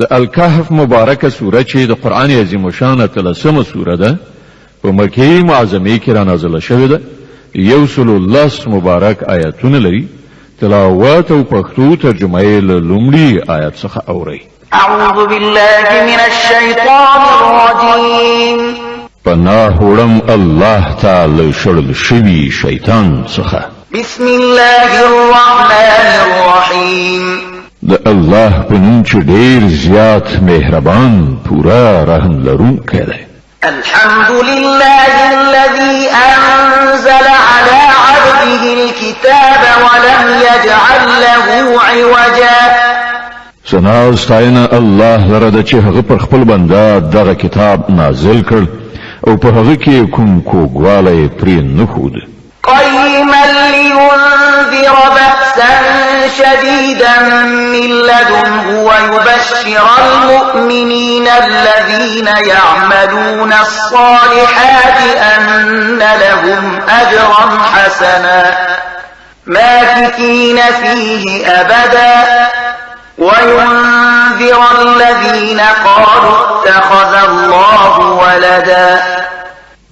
د الکهف مبارکه سوره چې د قرآن عظیم شان 13مه سوره ده په مکه معظمه کې را نازله شوې ده 110 مبارک آیاتونه لري تلاوت او پښتو ترجمه یې له لومړي آیات څخه اورئ اعوذ بالله من الشیطان الرجیم پناه وړم الله تعالی شړل شوی شیطان څخه بسم الله الرحمن الرحیم د الله په نوم چې ډېر زیات مهربان پورا رحم لرونکی دی الحمد لله الذي أنزل على عبده الكتاب ولم يجعل له عوجا ثنا استعینه الله لره د چې هغه پر خپل بنده دغه کتاب نازل کړ او په هغه کې کوم کوږوالی پرې نه ښود قيما لينذر بأسا شديدا من لدنه ويبشر المؤمنين الذين يعملون الصالحات أن لهم أجرا حسنا ماكثين فيه أبدا وينذر الذين قالوا اتخذ الله ولدا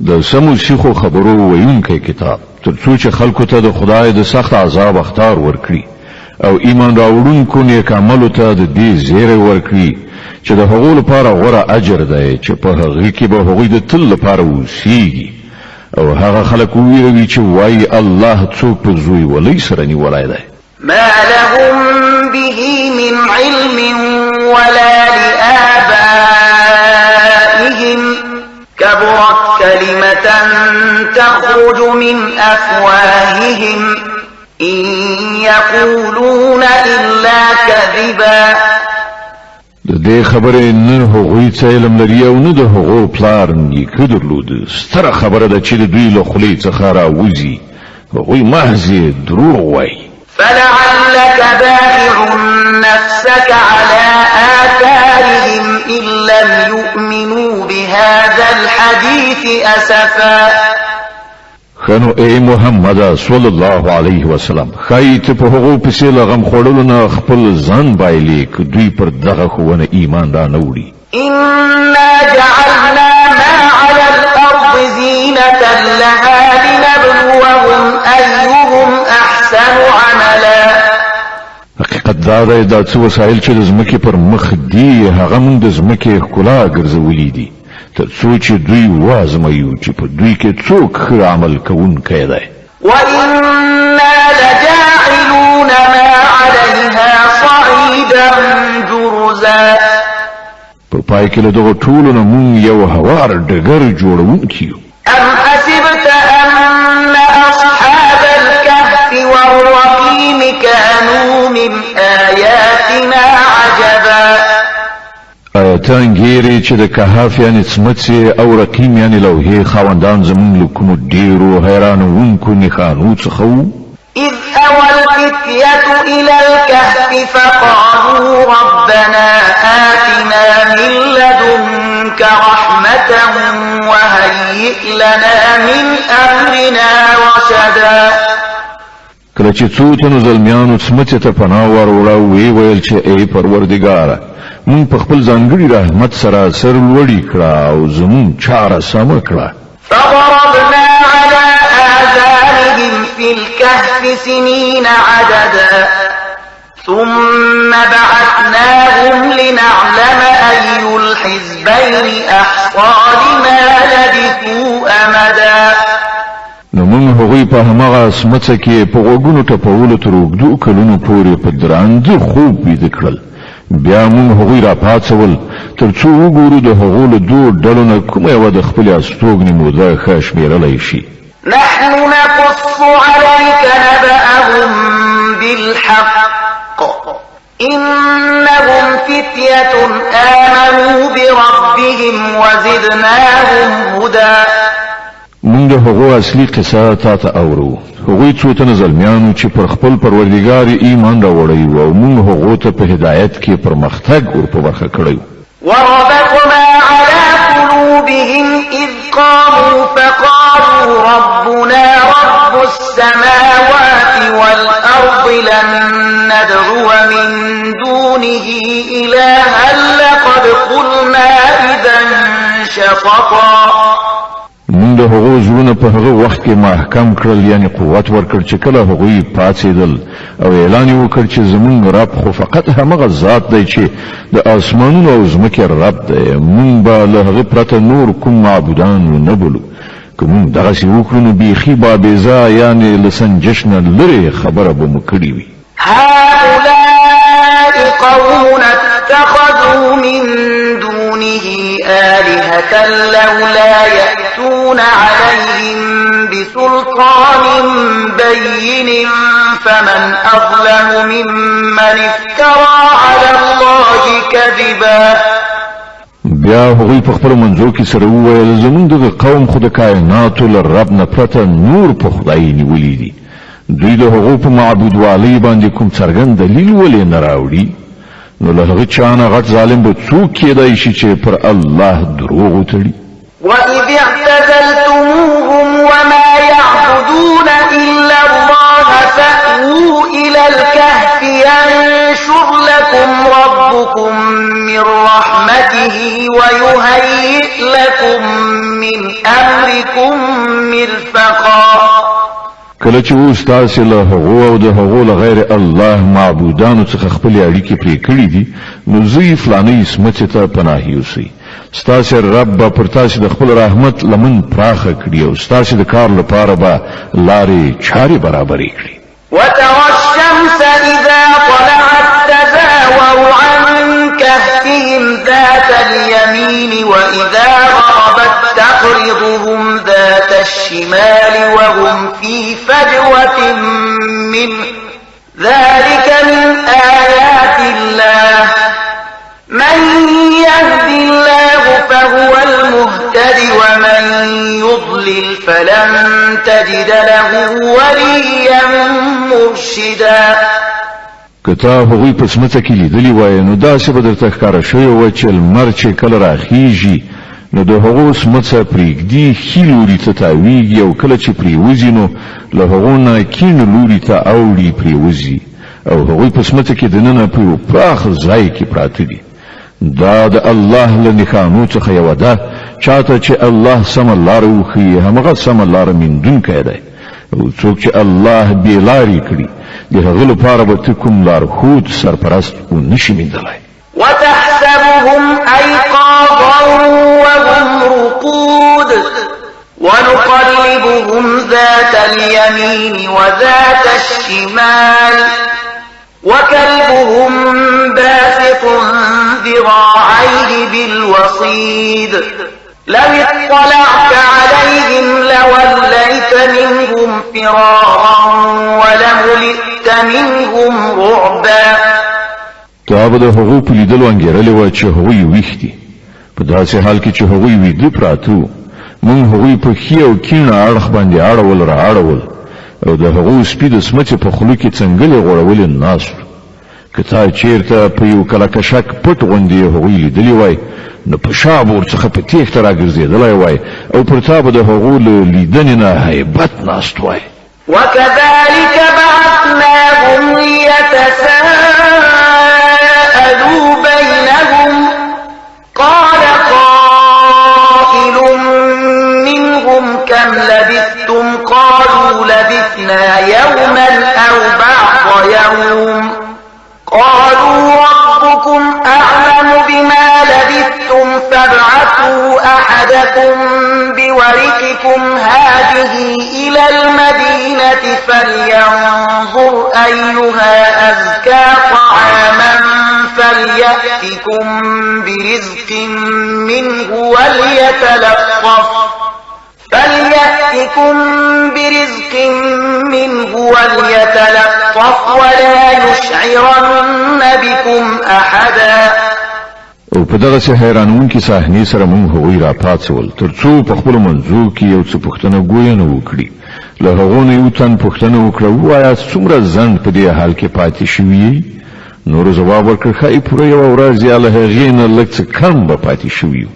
د سمو شیخو خبرو ویونکی کتاب ترڅو چې خلکو ته د خدای د سخت عذاب اخطار ورکړي او ایمان راوړونکو نیک عملو ته د دې زیری ورکړي چې د هغو لپاره غوره اجر دی چې په هغه کې به هغوی د تل لپاره اوسیږي او هغه خلک وویروي چې وایي الله څوک په زوی ولی سره نیولی دی ما لهم به من علم ولا لآبائهم كبرت كلمة تخرج من أفواههم إن يقولون إلا كذبا د دې خبرې نه هغوی څه علم لري او نه د هغو پلار نیکه درلود ستره خبره ده چې د دوی له خولې څخه راوځي هغوی محض دروغ وایي فلعلك باخع نفسك على آثارهم إن لم يؤمنوا بهذا الحديث أسفا خنو اے محمد صلی الله علیه وسلم خایت په هغو پسې لغم خوړلو نه خپل ځان بایلې ک دوی پر دغه خوونه ایمان را نه وړي إنا جعلنا ما على الأرض زينة لها لنبلوهم أيهم أحسن عملا حقیقت دا دی دا څه وسایل چې د ځمکې پر مخ دي هغه موږ د ځمکې ښکلا ګرځولي دي تر څو چې دوی وازمایو چې په دوی کې څوک ښه عمل کوونکی دی وإنا لجاعلون ما عليها صعيدا جرزا په پای کې له دغو ټولو نه موږ یو هوار ډګر جوړونکي یو أم حسبت أن أصحاب الكهف والرقيم كانوا من آياتنا عجبا آیتان ګیري چې د کهف یعنی څمڅې او رقیم یعنی لوحې خاوندان زموږ له کومو ډېرو حیرانوونکو نښانو څخه وو إذ أوى الفتية إلى الكهف فقالوا ربنا آتنا من لدنك رحمة وهيئ لنا من أمرنا رشدا کله چې څو تنو زلمیانو څمڅې ته پناه وروړه وی ویل چې ای پروردګاره مونږ په خپل ځانګړي رحمت سره سر لوړی کړه او زموږ چاره سمه کړه فضربنا على آذانهم في الكهف سنين عددا ثم بعثناهم لنعلم أي الحزبين أحصى لما لبثوا أمدا نو موږ هغوی په هماغه څمڅه کې په غوږونو ټپولو تر اوږدو کلونو پورې په درانده خوب ویده کړل بیا موږ هغوی را پاڅول تر څو وګورو د هغو له دوو ډلو نه کومه یوه د خپلې استوګنې موده ښه شمېرلی شي نحن نقص عليك نبأهم بالحق إنهم فتية آمنوا بربهم وزدناهم هدى مونږ د هغو اصلي قصه تا ته اورو هغوی څو تنه زلمیانو چې پر خپل پروردګار ایمان راوړی و او مونږ هغو ته په هدایت کې پرمختګ ور په برخه کړی وربطنا على قلوبهم إذ قاموا فقالوا ربنا رب السماوات والأرض لن ندعو من دونه إلها قلنا إذا شططا موږ د هغو زړونه په هغه وخت کې محکم کړل یعنی قوت ورکړ چې کله هغوی پاڅېدل او اعلان یې وکړ چې زموږ رب خو فقط همغه ذات دی چې د آسمانونو او ځمکې رب دی موږ به له هغه پرته نور کوم معبودان ونه بولو که موږ دغسې وکړو نو بیخي بابیزه یعنی له سنجش نه لرې خبره به مو کړې وي هؤلاء قوم اتخذوا من دونه آلهة لولا يأتون عليهم بسلطان بين فمن أظلم ممن افترى على الله كذبا بیا هغوی په خپل منځو کې سره وویل زموږ دغه قوم خو د کائناتو له رب نه پرته نور په خدای نیولي دي دوی د هغو په معبودوالۍ باندې کوم څرګند دلیل ولې نه راوړي نو له هغه چا نه غټ ظالم به څوک کېدای شي چې پر الله دروغ وتړي وإذ اعتزلتموهم وما يعبدون إلا الله فأووا إلى الكهف ينشر لكم ربكم من رحمته ويهيئ لكم من أمركم مرفقا کله چې اوس تاسو له هغو او د هغو له غیر الله معبودانو څخه خپل اړیکې پرې کړې دي نو زوی فلاني سمڅې ته پناه یوسئ ستاسو رب به پر تاسو د خپل رحمت لمن پراخه کړي او ستاسو د کار لپاره به لارې چارې برابرې کړي وترى الشمس إذا طلعت تزاور عن كهفهم ذات اليمين وإذا غربت تقرضهم ذات الشمال وهم في فجوة منه ذلك من آيات الله من يهد الله فهو المهتد ومن يضلل فلن تجد له وليا مرشدا کتاب هغوی په سمڅه کې لیدلی وای نو داسې به درته ښکاره شوی و چې لمر چې کله راخیږي نو د هغو سمڅه پرېږدي ښي لوري ته تاویږي او کله چې پرېوځي نو له هغو نه کیڼ لوري ته اوړي پرېوځي او هغوی په سمڅه کې دننه په یو پراخ ځای کې پراته دي دا د الله له نښانو څخه یوه ده چاته چې الله سمه لاره وښیي همغه سمه لاره موندونکی دی او څوک چې الله بې لارې کړي د هغه لپاره به ته کوم لارښود سرپرست ونشي موندلی وتحسبهم أيقاظا وهم رقود ونقلبهم ذات اليمين وذات الشمال وكلبهم باسط ذراعيه بالوصيد لو اطلعت عليهم لوليت منهم فرارا ولملئت منهم رعبا تا به د هغو په لیدلو انګېرلې وه چې هغوی ویښ دي په داسې حال کې چې هغوی ویده پراته وو موږ هغوی په ښي او کیڼ اړخ باندې اړول را اړول او د هغو سپي د سمڅې په خولو کې څنګلې غوړولې ناست وو که تا چېرته په یو کلکشک پټ غوندې هغوی لیدلي وای نو په شاب ورڅخه په تېښته راګرځېدلی وای او پر تا به د هغو له لیدنې نه هیبت ناست وای وكذلك بعثناهم ليتساءلوا بينهم قال قائل منهم كم لبثتم قالوا لبثنا يوما أو بعض يوم قالوا ربكم أعلم بما لبثتم فابعثوا أحدكم بورقكم هذه إلى المدينة فلينظر أيها أزكى طعاما فليأتكم برزق منه وليتلطف ولا يشعرن بكم أحدا او په دغه سه حیرانونکې صحنې سره موږ هغوی راپاڅول تر څو په خپلو منځو کې یو څه پوښتنه ګویانه وکړي له هغو نه یو تن پوښتنه وکړه ووایاست څومره ځنډ په دې حال کې پاتې شوي یې نورو ځواب ورکړ ښایي پوره یوه ورځ یا له هغې نه لږ څه کم به پاتې شوي یو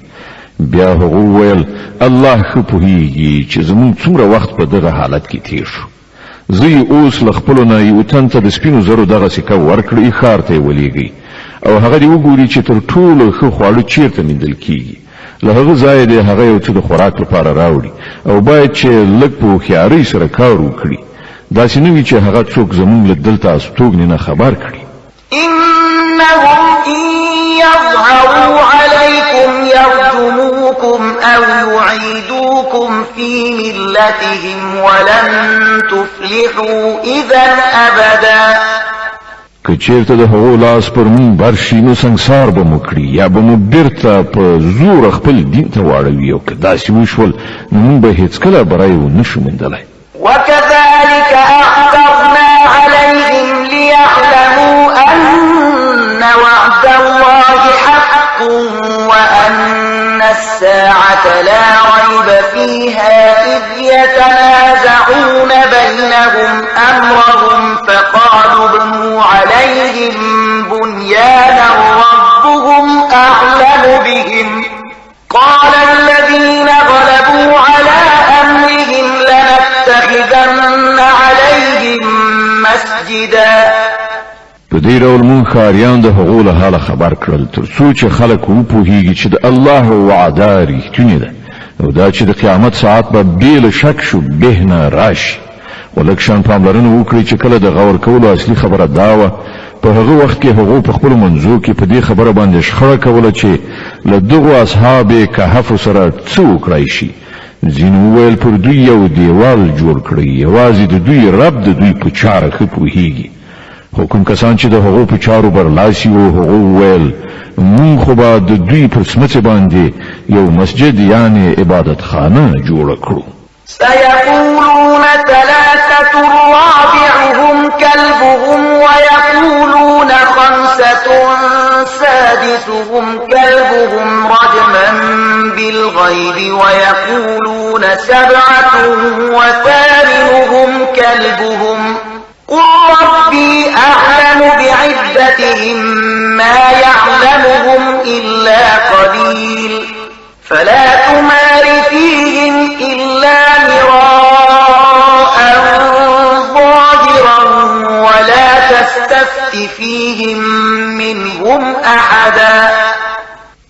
بیا هغو وویل الله ښه پوهیږي چې زموږ څومره وخت په دغه حالت کې تیر شو زه یې اوس له خپلو نه یو تن ته د سپینو زرو دغه سکه ورکړئ ښار ته یې ولېږئ او هغه دی وګوري چې تر ټولو ښه خواړه چیرته موندل کیږي له هغه ځای دی هغه یو څه د خوراک لپاره راوړي او باید چې لږ په هوښیارۍ سره کار وکړي داسې نه وي چې هغه څوک زموږ له دلته استوګنې نه خبر کړي إنهم إن يظهروا عليكم يرجموكم أو يعيدوكم في ملتهم ولن تفلحوا إذا أبدا که چیرته د هغو لاس پر مون برشي نو سنگسار به مو کړي یا به مو بیرته په زور خپل دین ته واړوي او که داسې وشول نو مونږ به هیڅکله بری ونشو موندلی وكذلك أعثرنا عليهم ليعلموا أن وعد الله حق وأن الساعة لا ريب فيها إذ يتنازعون بينهم أمرهم فقالوا ابنوا عليهم بنيانا ربهم أعلم بهم قال الذين غلبوا على أمرهم لنتخذن عليهم مسجدا په دې ډول مونږ ښاریان د هغو له حاله خبر کړل تر څو چې خلک وپوهیږي چې د الله وعده رښتونې ده او دا چې د قیامت ساعت به بې له شک شو به نه راشي خو لږ شان پاملرنه وکړئ چې کله د غور کولو اصلي خبره دا وه په هغه وخت کې هغو په خپلو منځو کې په دې خبره باندې شخړه کوله چې له دغو اصحاب کهفو سره څه وکړای شي ځینو وویل پر دوی یو دیوال جوړ کړئ یوازې د دوی رب د دوی په چاره ښه پوهیږي خو کوم کسان چې د هغو په چارو برلاسي وو هغو وویل مونږ خو به د دوی پر سمڅې باندې یو مسجد یعنې عبادتخانه جوړه کړو سيقولون ثلاثة رابعهم كلبهم ويقولون خمسة سادسهم كلبهم رجما بالغيب ويقولون سبعة وثامنهم كلبهم قل ربي أعلم بعدتهم ما يعلمهم إلا قليل فلا تمار فيهم إلا مراء ظاهرا ولا تستفت فيهم منهم أحدا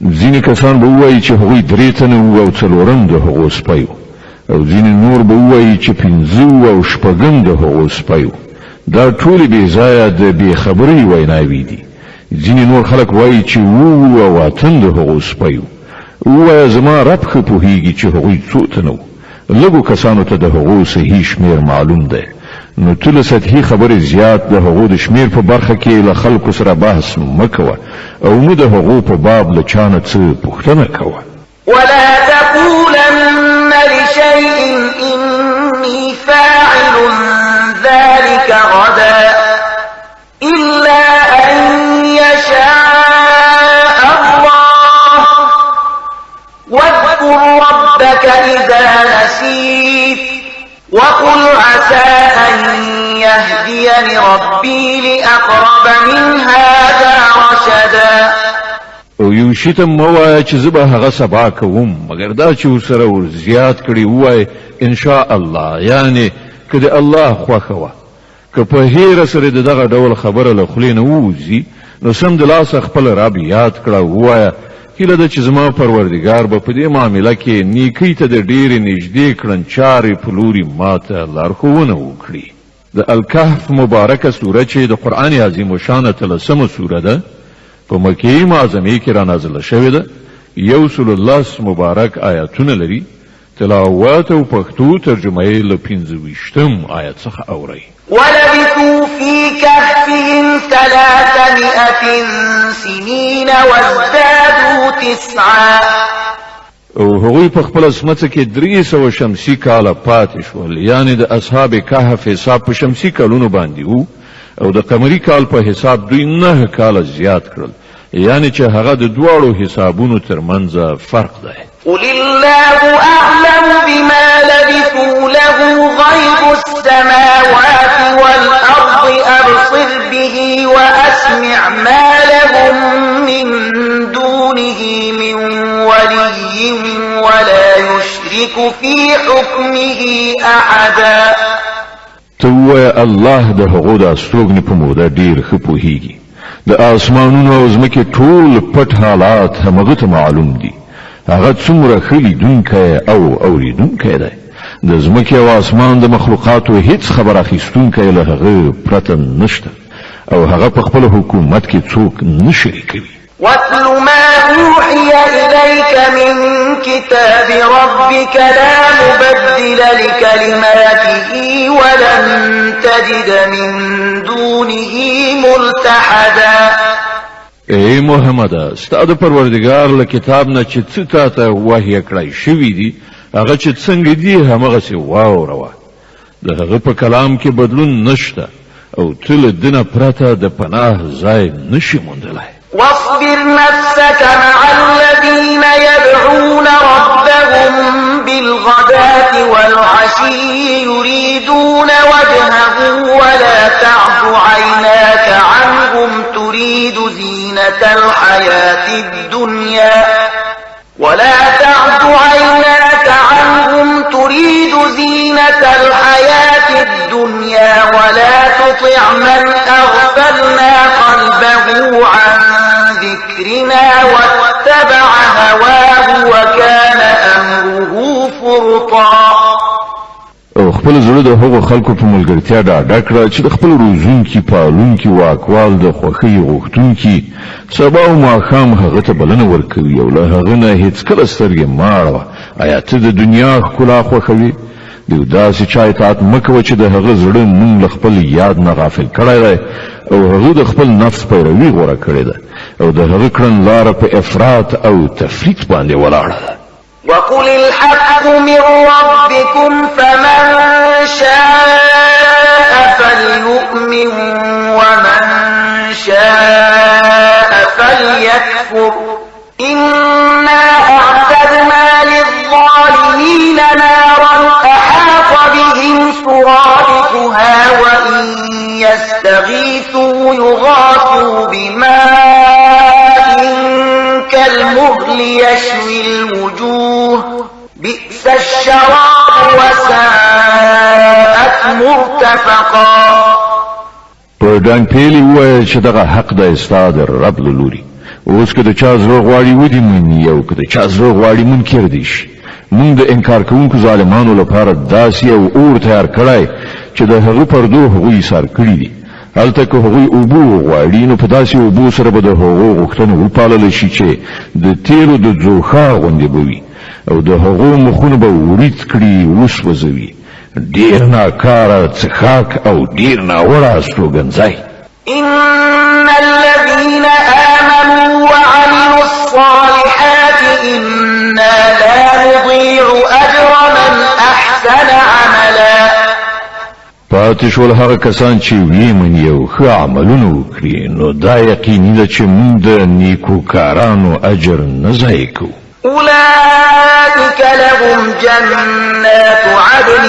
ځینې کسان به ووایي چې هغوی درې تنه وو او څلورم د هغو سپی او ځینې نور به ووایي چې پنځه وو او شپږم د هغو سپی دا ټولې بې ځایه د بې خبرۍ ویناوې دي ځینې نور خلک وایي چې وو او اتم د هغو سپی ووایه زما رب ښه پوهیږي چې هغوی څو تنه وو لږو کسانو ته د هغو صحیح شمیر معلوم دی نو ته له سطحي خبرې زیات د هغو د شمیر په برخه کې له خلکو سره بحث مه کوه او مه د هغو په باب له چا نه څه پوښتنه کوه ولا تقولن لشيء إني فاعل ذلك غدا إلا أن يشاء الله واذكر ربك إذا نسيت وقل عسى أن يهديني ربي لأقرب من هذا رشدا او یو شي ته مه وایه چې زه به هغه سبا کوم مګر دا چې ورسره ور زیات کړي ووایه انشاء الله یعنې که د الله خوښه وه که په هیره سره د دغه ډول خبره له خولې نه ووځي نو سمدلاسه خپل رب یاد کړه ووایه هیله ده چې زما پروردګار به په دې معامله کې نیکۍ ته د ډېرې نږدې کړنچارې په لوري ماته لارښوونه وکړي د الکهف مبارکه سوره چې د قرآن عظیم الشانه 13مه سوره ده په مکې معظمې کې را نازله شوې ده 110 مبارک آیاتونه لري تلاوت او پښتو ترجمه یې له 25 آیت څخه اورئ ولبثوا في كهفهم 300 سنين وازدادوا 9 او هغوی په خپل سمڅه کې 300 شمسي کاله پاتې شول یعنی د اصحاب کهف حساب په شمسي کالونو باندې وو او د قمري کال په حساب دوی 9 کاله زیات کړل یعنی چې هغه د دواړو حسابونو ترمنځ فرق دی قل الله أعلم بما لبثوا له غيب السماوات والأرض أبصر به وأسمع ما لهم من دونه من ولي ولا يشرك في حكمه أحدا تو الله د هغو د استوګنې په موده ډیر ښه پوهیږي د آسمانونو او ځمکې ټول پټ حالات همغه ته معلوم دي. هغه څومره ښه لیدونکی او اوریدونکی دی. د ځمکې او آسمان د مخلوقاتو هیڅ خبر اخیستونکی له هغه پرته نشته او هغه په خپل حکومت کې څوک نه شریکوي. واتل ما أوحي إليك من كتاب ربك لا مبدل لكلماته ولن تجد من دونه ملتحدا. ای محمد، ستا د پروردگار له کتاب نه چې څه تاته وحی کړی شوي دي هغه چې څنګه دي همغسې واوروه. د هغه په کلام کې بدلون نشته او ته له ده نه پرته د پناه ځای نشي موندلی. واصبر نفسك مع الذين يدعون ربهم بالغداة والعشي يريدون وجهه ولا تعد عيناك عنهم تريد زينة الحياة الدنيا ولا تطع من أغفلنا قلبه عن ذكرنا واتبع هواه وكان أمره فرطا. او خپل زړه د هغو خلکو په ملګرتیا ډاډه کړه چې د خپل روزونکي پالونکي واکوال د خوښۍ غوښتونکي سبا او ماښام هغه ته بلنه ورکوي او له هغه نه هېڅکله سترګې مه اړوه. آیا ته د دنیا ښکلا خوښوي؟ د یو داسې چا اطاعت مه کوه چې د هغه زړه مونږ له خپل یاد نه غافل کړی دی او هغه د خپل نفس پیروي غوره کړې ده او د هغه کړنلاره په افراط او تفریط باندې ولاړه ده. وقل الحق من ربكم فمن شاء فليؤمن ومن شاء فليكفر إنا أعتدنا للظالمين نارا أحاط بهم سرادقها وإن يستغيثوا يغاثوا بماء كالمهل يشوي الوجوه بئس الشراب وساءت مرتفقا. په ډنګ پیلي ووایه چې دغه حق د ستا د رب له لوري. اوس که د چا زړه غواړي ودې مني او که د چا زړه غواړي منکر دي شي. موږ د انکار کوونکو ظالمانو لپاره داسې یو اور تیار کړی چې د هغه پردو هغوی ایثار کړي دي. هلته که هغوی اوبه غواړي نو په داسې اوبو سره به د هغو غوښتنه وپاللی شي چې د تیلو د ځوښا غوندې به وي او د هغو مخونه به وریت کړي وسوځوي. ډېر ناکاره څښاک او ډېر ناوړه استوګنځی. إن الذين آمنوا وعملوا الصالحات إنا لا نضيع أجر من أحسن عملا. پاتې شول هغه کسان چې ویمني او ښه عملونه وکړي نو دا یقیني ده چې موږ د نیکوکارانو اجر نه ضایع کوو. أولئك لهم جنات عدن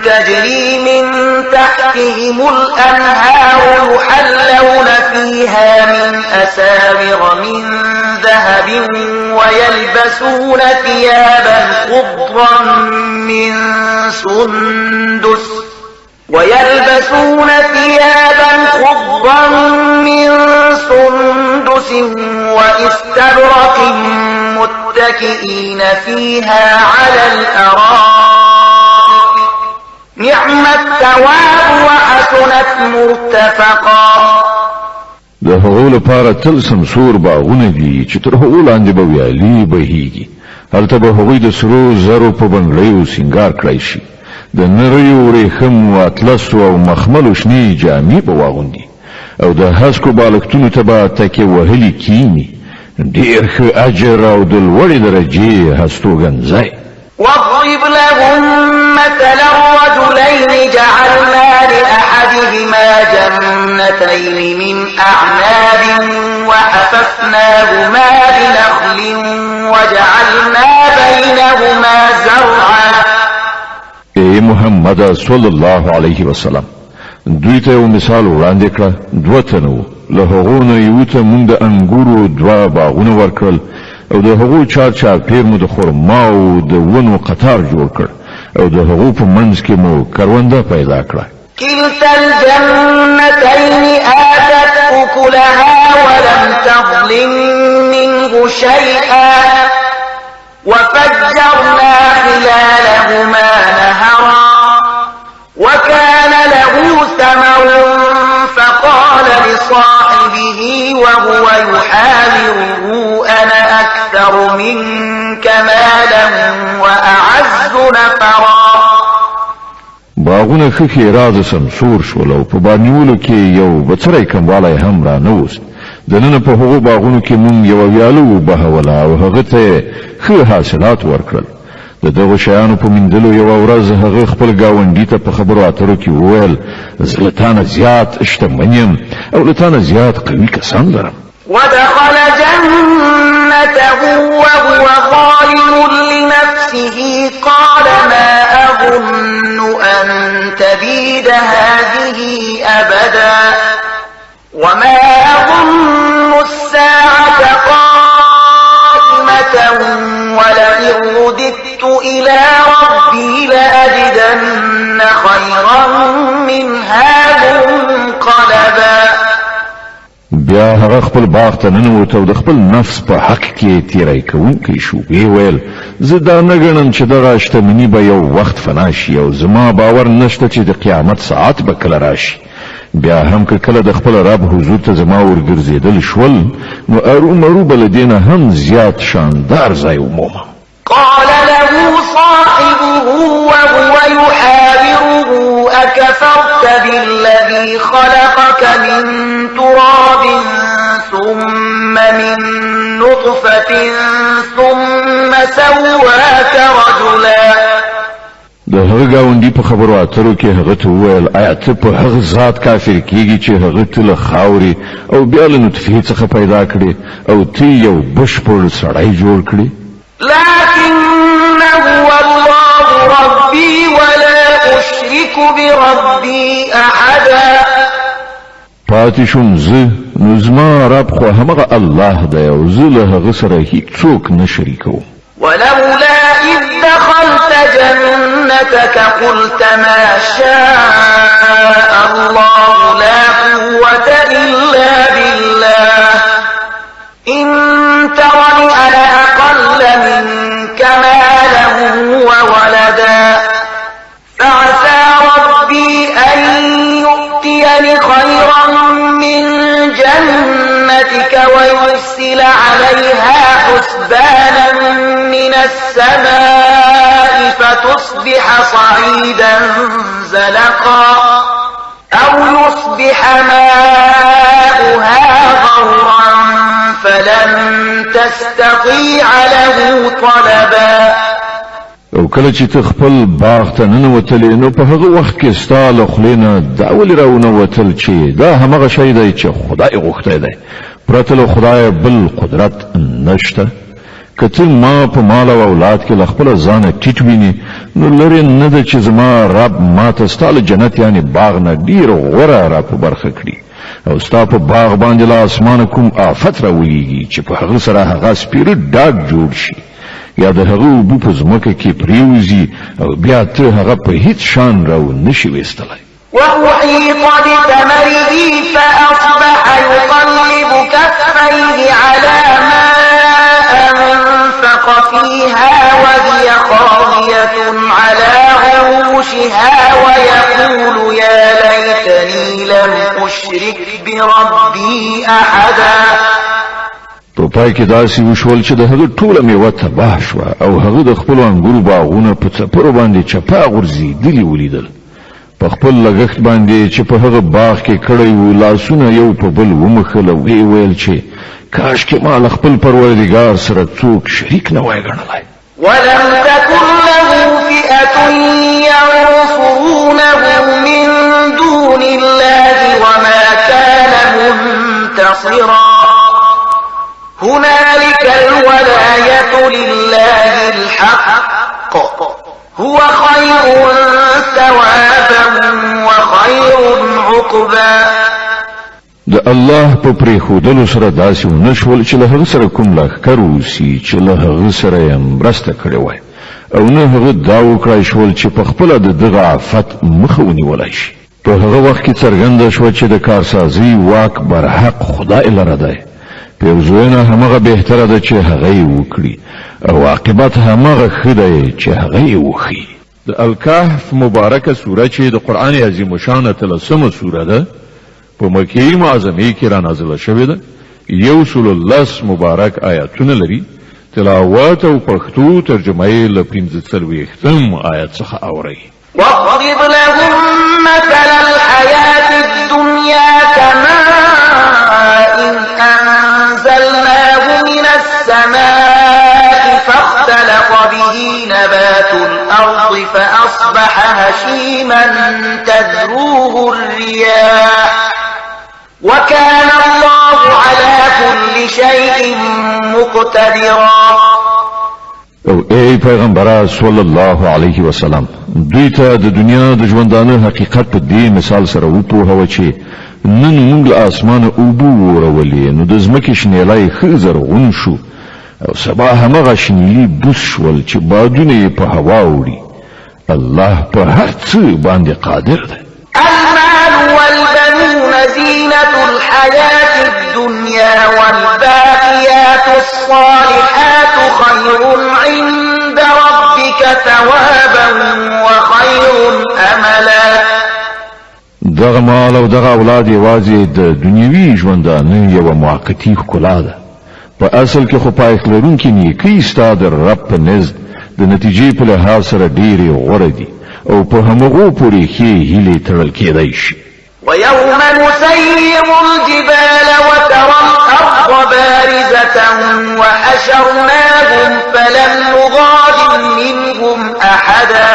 تجري من تحتهم الأنهار يحلون فيها من أساور من ذهب ويلبسون ثيابا خضرا من سندس وإستبرق متكئين فيها على الأرائك نعم الثواب وحسنت مرتفقا. د هغو لپاره تل سمسور باغونه دي چې تر هغو لاندې به ویالې بهیږي. هلته به هغوی د سرو زرو په بنګړیو سینګار کړی شي. د نریو ورېښمو اطلسو او مخملو شنې جامې به واغوندي او د هسکو بالښتونو ته به تکیه وهلي کیني. ډېر ښه اجر او د لوړې درجې هستوګنځی. واضرب لهم مثلا رجلين جعلنا لأحدهما جنتين من أعناب وحففناهما بنخل وجعلنا بينهما زرعا. ای محمد صلی الله علیه وسلم، دوی ته یو مثال وړاندې کړه. دوه تنه له هغو نه یو ته موږ د انګورو دوه باغونه ورکړل او د هغو چارچاپیر مو د خرماو د ونو قطار جوړ کړ او د هغو په منځ کې مو کرونده پیدا کړه. كلتا الجنتين آتت أكلها ولم تظلم منه شيئا وفجرنا خلالهما نهرا وكان له ثمر فقال لصاحبه وهو يحاوره أنا أكثر منك مالا وأعز نفرا. باغونه خخي راز سمسور شول او په باندېولو کې یو بڅری کموالی هم را نوست. دننه په هغو باغونو کې مونږ یو ویالو وبهوله او هغه ته ښه حاصلات ورکړل. د دغو شیانو په میندلو یوه ورځ هغه خپل ګاونډي ته په خبرو اترو کې وویل زه له تانه زیات شتمن یم او له تانه زیات قوي کسان لرم. ودخل جنته وهو ظالم لنفسه قال ما أظن أن تبيد هذه أبدا وما أظن الساعة قائمة ولئن رددت إلى ربي لأجدن خيرا منها منقلبا. بیا هغه خپل باغ ته ننوت او د خپل نفس په حق کې تیری کوونکی شو. ویې ویل زه دا نه ګڼم چې دغه شتمني به یو وخت فنا شي او زما باور نشته چې د قیامت ساعت به کله راشي. بیا هم که کله د خپل رب حضور ته زما ورګرځېدل شول نو ارومرو به له دې نه هم زیات شاندار ځای ومومم. قال له صاحبه وهو يحاوره أكفرت بالذي خلقك من تراب ثم من نطفة ثم سواك رجلا. د هغه ګاونډي په خبرو اترو کې هغه ته وویل آیا ته په هغه ذات کافر کېږي چې هغه ته له خاورې او بیا له نطفې څخه پیدا کړې او ته یو بشپړ سړی جوړ کړې؟ لكنه الله ربي ولا أشرك بربي أحدا. پاتې شوم زه نو زما رب خو همغه الله دی او زه له هغه سره هیڅوک نه شریکوم. ولولا إذ دخلت جنتك قلت ما شاء الله لا قوة إلا بالله إن ترني أنا أقل منك مالا وولدا فعسى ربي أن يؤتيني خيرا من جنتك ويرسل عليها حسبانا من السماء فتصبح صعيدا زلقا أو يصبح ماؤها غورا فلن تستطيع له طلبا. او کله چې ته خپل باغ ته ننوتلې نو په هغه وخت کې ستا له خولې نه دا ولې راونوتل چې دا همغه شی دی چې خدای غوښتی دی، پرته له خدای بل قدرت نشته. که ته ما په مال او اولاد کې له خپله ځانه ټیټ وینې نو لرې نه ده چې زما رب ما ته ستا له جنت یعنې باغ نه ډېر غوره را په برخه کړي او ستا په باغ باندې له اسمانه کوم آفت راولېږي چې په هغه سره هغه سپیره ډاګ جوړ شي یا د هغه اوبه په ځمکه کې پرېوځي او بیا ته هغه په هیڅ شان راو نشي ویستلی. وأحيط بثمره فأصبح يقلب كفيه على ما أنفق فيها وهي خاوية على عروشها ويقول يا ليتني لم أشرك بربي أحدا. په پای کې داسې وشول چې د هغه ټوله میوه تباه شوه او هغه د خپلو انګورو باغونه په څپرو باندې چپه غورځېدلي ولیدل. په خپل لګښت باندې چې په هغه باغ کې کړی و لاسونه یو په بل ومخل او ویې ویل چې کاشکې ما له خپل پروردګار سره څوک شریک نه وای ګڼلی. ولم تكن له فئة ينصرونه من دون الله وما كان منتصرا. هنالك الولاية لله الحق هو خير ثوابا وخير عقبا. د الله په پرېښودلو سره داسې ونشول چې له هغه سره کوم لښکر اوسي چې له هغه سره یې مرسته کړې وای او نه هغه دا وکړای شول چې په خپله د دغه آفت مخه ونیولی شي. په هغه وخت کې څرګنده شوه چې د کارسازي واک برحق خدای لره دی. پیرزوینه همغه بهتره ده چې هغه یې وکړي او عاقبت همغه ښه دی چې هغه یې وښیي. د الکهف مبارکه سوره چې د قرآن عظیم شان 13مه سوره ده په مکې معظمه کې را نازله شوې ده. 110 مبارک آیاتونه لري. تلاوت او پښتو ترجمه یې له 45 آیت څخه اوري. واضرب لهم مثل الحياة الدنيا كماء أنزلناه من السماء فاختلط به نبات الأرض فأصبح هشيما تذروه الرياح وكان الله على كل شيء مقتدرا. او ای پیغمبر صلی الله علیه وسلم دوی ته د دنیا د ژوندانه حقیقت په دې مثال سره وپوهوه چې نن موږ له اسمانه اوبه ورولې نو د ځمکې شنیلای ښه زرغون شو او سبا همغه شنیلي بوس شول چې بادونه یې په هوا وړي. الله په هر څه باندې قادر دی. المال والبنون زينة الحياة الدنيا والباقيات الصالحات خير عند ربك ثوابا وخير أملا. دغه مال او دغه اولاد یوازې د دنیوي ژوندانه یوه موقتي ښکلا ده. په اصل کې خو پایښت لرونکي نیکۍ ستا د رب په نزد د نتیجې په لحاظ سره ډېرې غوره دي او په همغو پورې ښې هیلې تړل کېدی شي. ويوم نسير الجبال وترى الأرض بارزة وحشرناهم فلم نغادر منهم أحدا.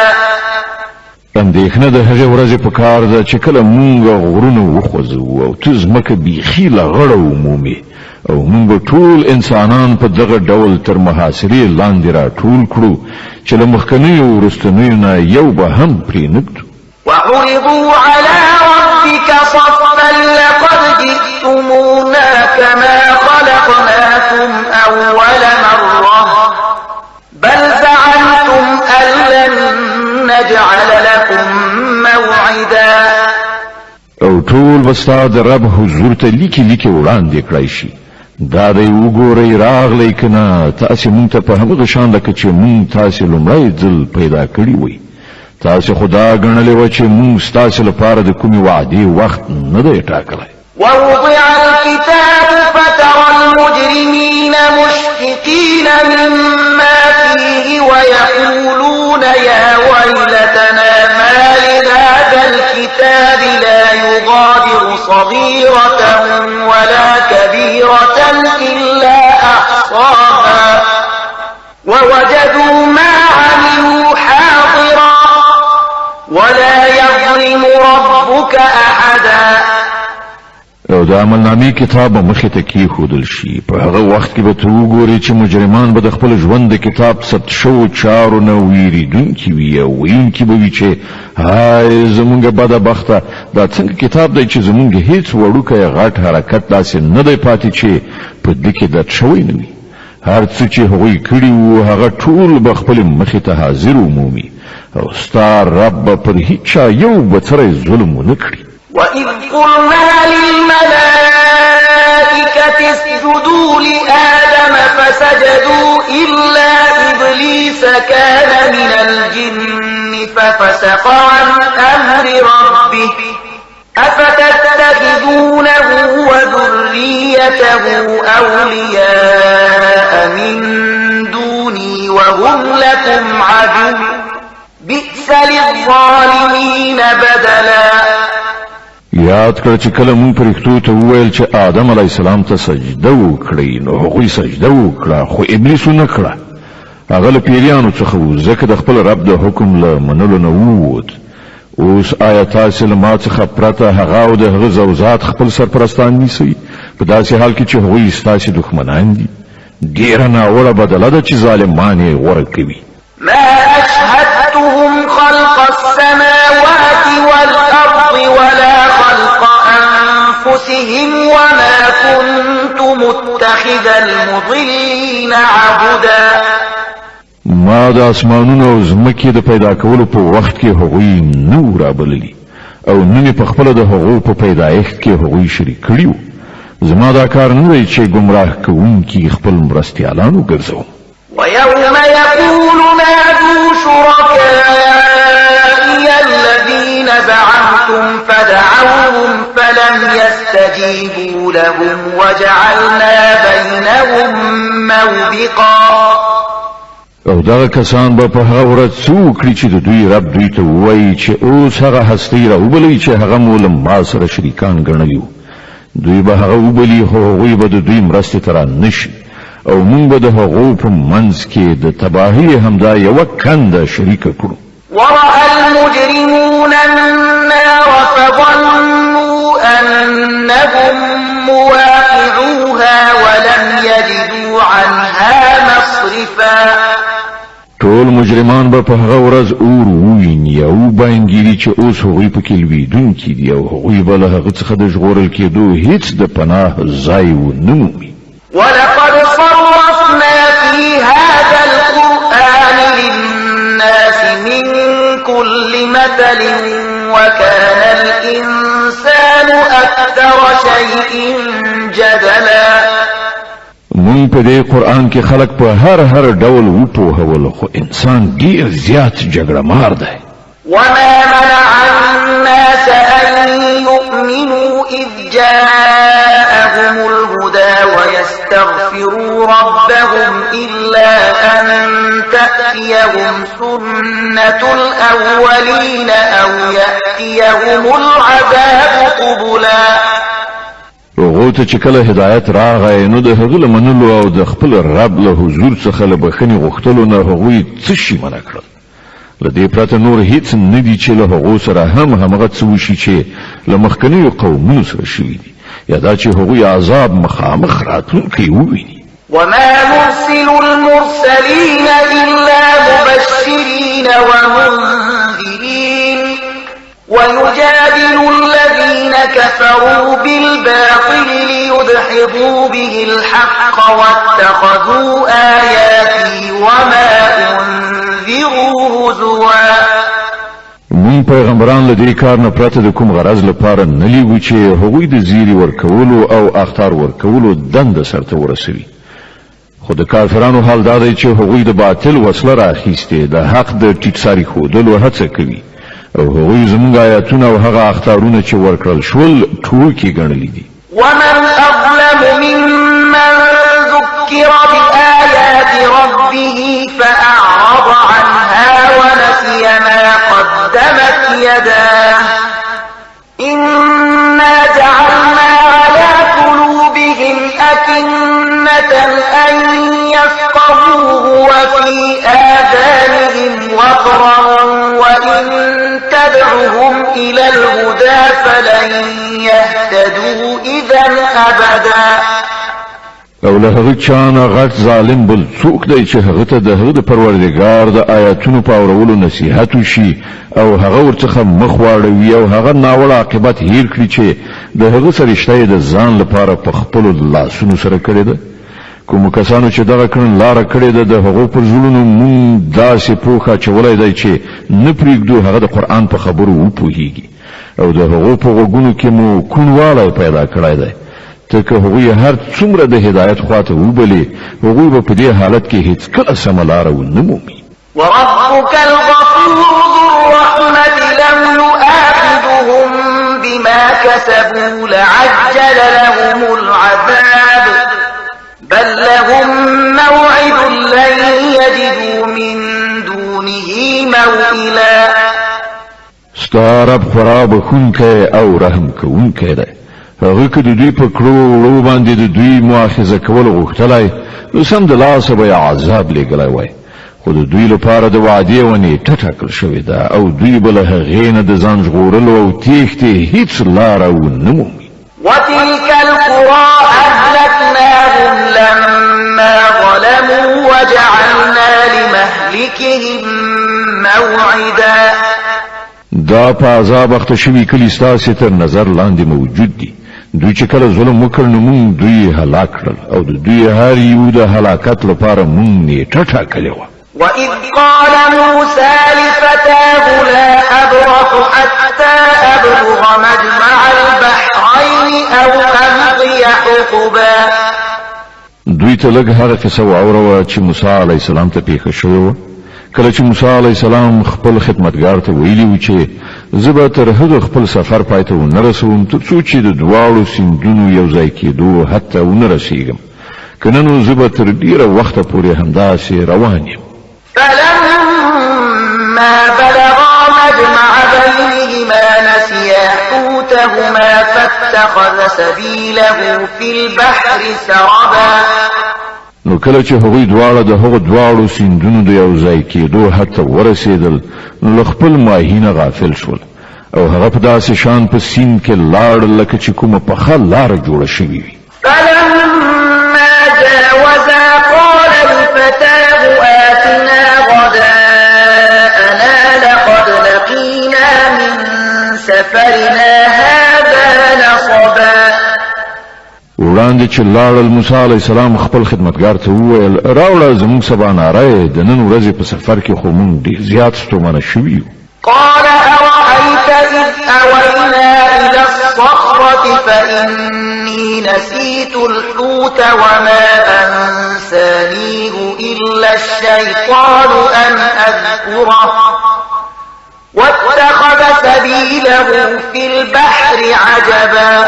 اندېښنه د هغې ورځې په کار ده چې کله مونږ غرونه وخوځوو او ته ځمکه بیخي له غړه ومومې او مونږ به ټول انسانان په دغه ډول تر محاصرې لاندې راټول کړو چې له مخکنیو وروستنیو نه یو به هم پرې نږدو. وعرضوا على ربك صفا لقد جئتمونا كما خلقناكم أول مرة بل زعمتم أن لن نجعل لكم موعدا. او ټول بستا د رب حضور ته لیکي وړاندې کړی شي. دا دی وګورئ راغلی که نه تاسې مونږ ته په همغه شان لکه چې مونږ تاسې لومړی ځل پیدا کړي وئ. تاسې خدا ګڼلې وه چې مونږ ستاسې لپاره د کومې وعدې وخت نه دی ټاکلی. ووضع الكتاب فترى المجرمين مشفقين مما فيه ويقولون يا ويلتنا ما لهذا الكتاب لا يغادر صغيرة ولا كبيرة إلا أحصاها ووجدوا ما عملوا حاضرا ولا يظلم ربك أحدا. او د عملنامې کتاب به مخې ته کېښودل شي. په هغه وخت کې به ته وګورې چې مجرمان به د خپل ژوند د کتاب ثبت شوو چارو نه ویریدونکي وي او ویونکي به وي چې های زمونږ بده بخته دا څنګه کتاب دی چې زمونږ هیڅ وړوکی غټ حرکت داسې نه دی پاتې چې په دې کې درد شوی نه وي. هر څه چې هغوی کړي وو هغه ټول به خپلې مخې ته حاضر ومومي او ستا رب به پر هیچا یو بڅری ظلم ونه کړي. وإذ قلنا للملائكة اسجدوا لآدم فسجدوا إلا إبليس كان من الجن ففسق عن أمر ربه أفتتخذونه وذريته أولياء من دوني وهم لكم عدو بئس للظالمين بدلا. یاد کړه چې کله مونږ فرښتو ته وویل چې آدم علیه السلام ته سجده وکړئ نو هغوی سجده وکړه خو ابلیس ونه کړه. هغه له پیریانو څخه و ځکه د خپل رب د حکم له منلو نه ووت. اوس آیا تاسې له ما څخه پرته هغه او د هغه زوجات خپل سرپرستان نیسئ په داسې حال کې چې هغوی ستاسې دښمنان دي؟ ډېره ناوړه بدله ده چې ظالمان یې غوره کوي. ما أشهدتهم خلق السماوات والأرض ولا خلق أنفسهم وما كنت متخذ المضلين عبدا. ما د اسمانونو او ځمکې د پیدا کولو په وخت کې هغوی نو رابللي او نن په خپل د هغو په پیدایښت کې هغوی شریک کړیو زما دا کار نه دی چې گمراه کوونکي خپل مرستیالان وګرځوم ويوم يقول نادوا شركائي الذين زعمتم فدعوهم فلم يستجيبوا لهم وجعلنا بينهم موبقا او دغه کسان به په هغه ورځ څه وکړي چې د دوی رب دوی ته ووایي چې اوس هغه هستۍ راوبلئ چې هغه مو له ما سره شریکان ګڼلي وو دوی به هغه وبلي خو هغوی به د دوی مرستې ته رانشي او موږ به د هغو په منځ کې د تباهۍ همدا یوه کنده شریکه کړو ورأى المجرمون النار فظنوا أنهم مواقعوها ولم يجدوا عنها مصرفا ټول مجرمان به په هغه ورځ اور وویني او باینګیري چې اوس هغوی پکې لویدونکي دي او هغوی به له هغه څخه د ژغورل کېدو هیڅ د پناه ځای ونه مومي ولقد صرفنا في هذا القرآن للناس من كل مثل وكان الإنسان أكثر شيء جدلا مون په دې قرآن کې خلق په هر ډول وپوهول خو انسان ډیر زیات جګړه مار دی وما منع الناس أن يؤمنوا إذ جاءهم الهدى ويستغفروا ربهم إلا أن تأتيهم سنة الأولين أو يأتيهم العذاب قبلا هغه ته چې کله هدایت راغی نو د هغه لمنلو او د خپل رب له حضور څخه له بخښنې غوښتلو نه هغوی څه شي منع کړل له دې پرته نور هیڅ نه دي چې له هغو سره همغه څه وشي چې له مخکنیو قومونو سره شوي دي یا دا چې هغوی عذاب مخامخ راتلونکی وویني وما نرسل المرسلين إلا مبشرين ومنذرين ويجادل الذين كفروا بالباطل ليدحضوا به الحق واتخذوا آياتي وما أنذروا هزوا مون پیغمبران له دې کار نه پرته د کوم غرض لپاره نه لیږو چې هغوی د زیری ورکولو او اخطار ورکولو دنده سرته ورسوي خو د کافرانو حال دا دی چې هغوی د باطل وسله راخیستې د حق د ټیټساري ښودلو هڅه کوي او هغوی زموږ آیاتونه او هغه اخطارونه چې ورکړل شول ټوکې ګڼلي دي ومن أظلم ممن ذكر بآيات ربه فأعرض عنها ونسي ما قدمت يداه إنا جعلنا على قلوبهم أكنة أن يفقهوه وفي آذانهم وقرا وإن تدعهم إلى الهدى فلن يهتدوا إذا أبدا او له هغه چانه غټ ظالم بل څوک دی چې هغه ته د هغه د پروردګار د آیاتونو په اورولو نصیحت وشي او هغه ورڅخه مخ واړوي او هغه ناوړه عاقبت هیر کړي چې د هغه سرشته د ځان لپاره په خپل لاسونو سره کړی ده کوم کسانو چې دغه کړن لار کړی ده د هغو پر زړونو مون داسې پوخه چولای دی چې نه پرېږدو هغه د قرآن په خبرو وپوهیږي او د هغو په غوږونو کې مو کوڼوالی پیدا کړی دی تکه هغوی هر څومره د هدایت خواته وبلي هغوی به په دې حالت کې هیڅ کله سمه لاره ونه مومي وربك الغفور ذو الرحمة لم يؤاخذهم بما كسبوا لعجل لهم العذاب بل لهم موعد لن يجدوا من دونه موئلا ستا رب خورا بخونکی او رحم کوونکی دی هغه که د دوی په کړو وړو باندې د دوی مؤاخذه کول غوښتلی نو سم د لاسه به یې عذاب لیږلی وای خو د دوی لپاره د وعدې ونې ټاکل شوې ده او دوی به له هغې نه د ځان ژغورلو او تېښتې هیڅ لاره ونه مومي وتلك القرى أهلكناهم لما ظلموا وجعلنا لمهلكهم موعدا دا په عذاب اخته شوي کلي ستاسې تر نظر لاندې موجود دي دوی چې کله ظلم وکړ نو موږ دوی هلاک کړل او د دوی هر یو د هلاکت لپاره موږ نیټه ټاکلې وه وإذ قال موسى لفتاه لا أبرح حتى أبلغ مجمع البحرين أو أمضي حقبا. دوی ته لږ هغه قصه واوروه چې موسی علیه السلام ته پیښه شوې وه. کله چې موسی علیه السلام خپل خدمتګار ته ویلي و چې زه به تر هغه خپل سفر پای ته ونه رسوم تر څو چې د دواړو سیندونو یو ځای کېدو حد ته ونه رسېږم، که نه نو زه به تر ډېره وخته پورې همداسې روان یم. فلما بلغا مجمع بينهما نسيا حوتهما فاتخذ سبيله في البحر سربا. نو کله چې هغوی دواړه د هغو دواړو سیندونو د یو ځای کېدو حد ته ورسېدل نو له خپل ماهي نه غافل شول او هغه په داسې شان په سیند کې لاړ لکه چې کومه پخه لاره جوړه شوې وي. فلما جاوزا قال لفتاه آتنا غداءنا لقد لقينا من سفرنا هذا نصبا. وړاندې چې لاړل موسی علیه السلام خپل خدمتګار ته وویل راوړه زموږ سباناری د نن ورځې په سفر کې خو موږ ډېر زیات ستومانه شوي یو. قال أرأيت إذ أوينا إلى الصخرة فإني نسيت الحوت وما أنسانيه إلا الشيطان أن أذكره واتخذ سبيله في البحر عجبا.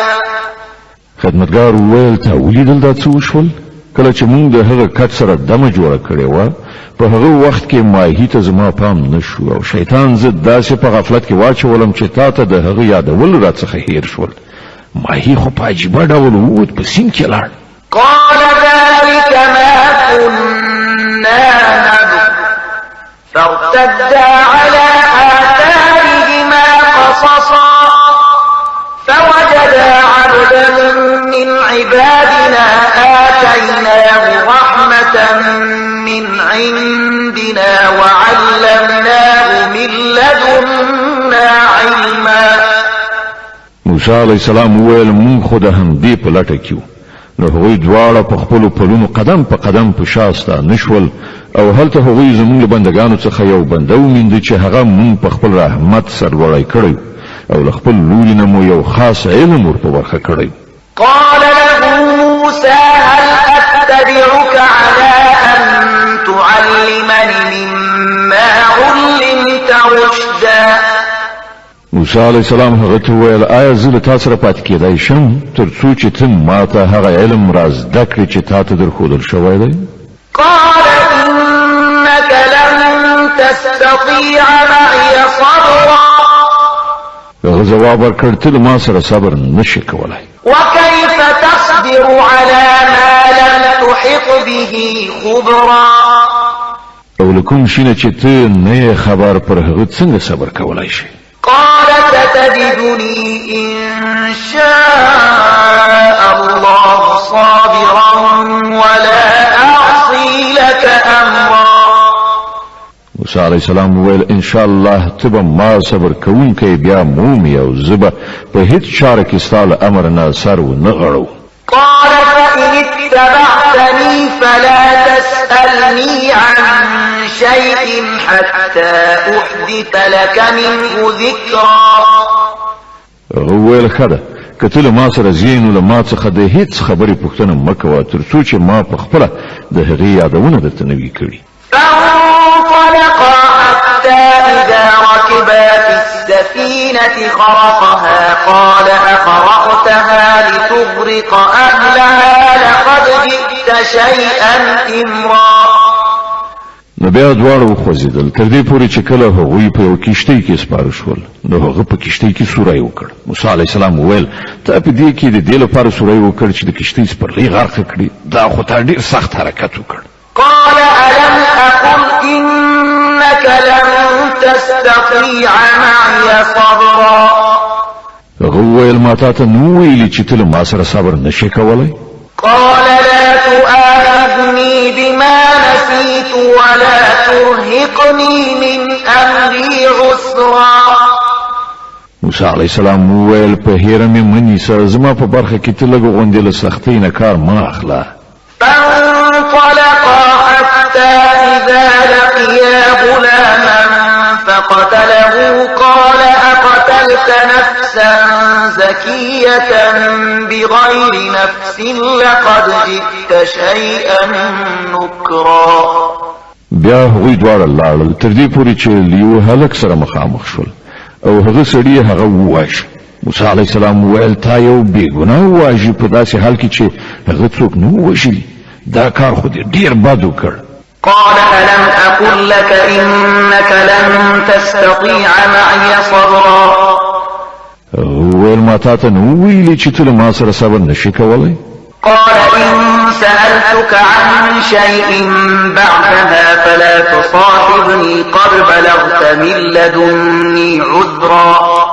خدمتګار وویل تا ولیدل دا څه وشول؟ کله چې موږ د هغه کټ سره دمه جوړه کړې وه په هغه وخت کې ماهي ته زما پام نه شو او شیطان زه داسې په غفلت کې واچولم چې تا ته د هغه یادول راڅخه هیر شول. ماهي خو په عجیبه ډول ووت په سیند کې لاړ. قال ذلك ما كنا نبغ فارتدا على آثارهما قصصا فوجدا عبدا من عبادنا آتيناه رحمة من عندنا وعلمناه من لدنا علما. موسی علیه السلام وویل مونږ خو د همدې په لټه کې وو. نو هغوی دواړه په خپلو پلونو قدم په قدم په شا ستانه شول او هلته هغوی زموږ له بندګانو څخه یو بنده ومینده چې هغه مونږ په خپل رحمت سرلوړی کړی او له خپل لوري نه مو یو خاص علم ورته ورخه کړی. قال له موسى هل أتبعك على أن تعلمني مما علمت رشدا. موسی علیه السلام هغه ته وویل آیا زه له تا سره پاتې کېدای شم تر څو چې ته ما ته هغه علم را زده کړې چې تا ته درښودل شوی دی؟ قال إنك لن تستطيع معي صبرا. هغه ځواب ورکړ ته له ما سره صبر نشې کولی. وكيف تصبر على ما لم تحط به خبرا. او له کوم شي نه چې ته نه یې خبر پر هغه څنګه صبر کولی شي؟ قال ستجدني إن شاء الله صابرا ولا أعصي لك أمرا. موسی علیه السلام وویل ان شاء الله ته به ما صبر کوونکی بیا مومي او زه به په هیڅ چاره کې ستا له امر نه سر ونه غړو. قال فإن اتبعتني فلا تسألني عن شيء حتى أحدث لك منه ذكرا. هغه وویل ښه ده که ته له ما سره ځې نو له ما څخه د هیڅ خبرې پوښتنه مه کوه تر څو چې ما په خپله د هغې یادونه درته نه وي کړي. فانطلقا حتى إذا ركبا في السفينة خرقها قال أخرقتها لتغرق أهلها لقد جئت شيئا إمرا. نو بیا دواړه وخوځېدل تر دې پورې چې کله هغوی په یو کښتۍ کې سپاره شول نو هغه په کښتۍ کې سوری وکړ. موسی علیه السلام وویل تا په دې کې د دې لپاره سوری وکړ چې د کښتۍ سپرلۍ غرقه کړي؟ دا خو تا ډېر سخت حرکت وکړ. قال ألم أقل إنك لن تستطيع معي صبرا. هغه وویل ما تا ته نو ویلي چې ته له ما سره صبر نشې کولی؟ قال لا تؤاخذني بما نسيت ولا ترهقني من أمري عسرا. موسی علیه السلام وویل په هیره مې مه نیسه زما په برخه کې ته لږ غوندې له سختۍ نه کار مه اخله. فانطلقا حتى إذا لقيا غلاما فقتله قال قتلت نفسا زكية بغير نفس لقد جئت شيئا نكرا. بیا هغوی دواړه لاړل تر دې پورې چې لیو هلک سره مخامخ شول او هغه سړی هغه وواژه. موسی علیه السلام وویل تا یو بېګناه وواژې په داسې حال کې چې هغه څوک نه ووژلي. دا کار خو دې ډېر بد وکړ. قال ألم أقل لك إنك لن تستطيع معي صبرا. وویل ما تا ته نه ویلي چې ته له ما سره صبر نشې کولی. قال إن سألتك عن شيء بعدها فلا تصاحبني قد بلغت من لدني عذرا.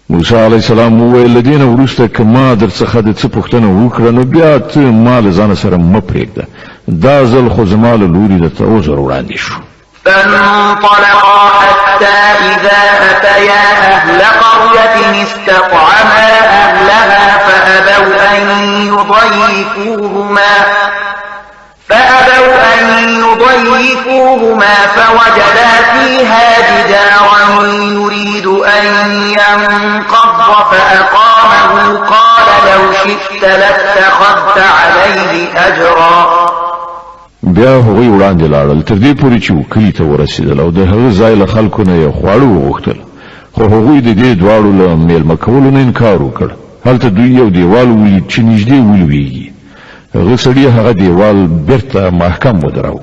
موسی علیه السلام وویل له دې نه وروسته که ما در څخه د څه پوښتنه وکړه نو بیا ته ما له ځانه سره مه پرېږده. دا ځل خو زما له لوري درته عذر وړاندې شو. فانطلقا حتى إذا أتيا أهل قرية استطعما أهلها فأبوا أن يضيفوهما فوجدا فيها جدارا يريد أن ينقض فأقامه قال لو شئت لاتخذت عليه أجرا. بیا هغوی وړاندې لاړل تر دې پورې چې کلي ته ورسېدل او د هغه ځای له خلکو نه یې خواړه وغوښتل، خو هغوی د دې دواړو له میلمه کولو نه انکار وکړ. هلته دوی یو دیوال ولید چې نږدې ولویږي. هغه سړي هغه دیوال بیرته محکم ودراوه.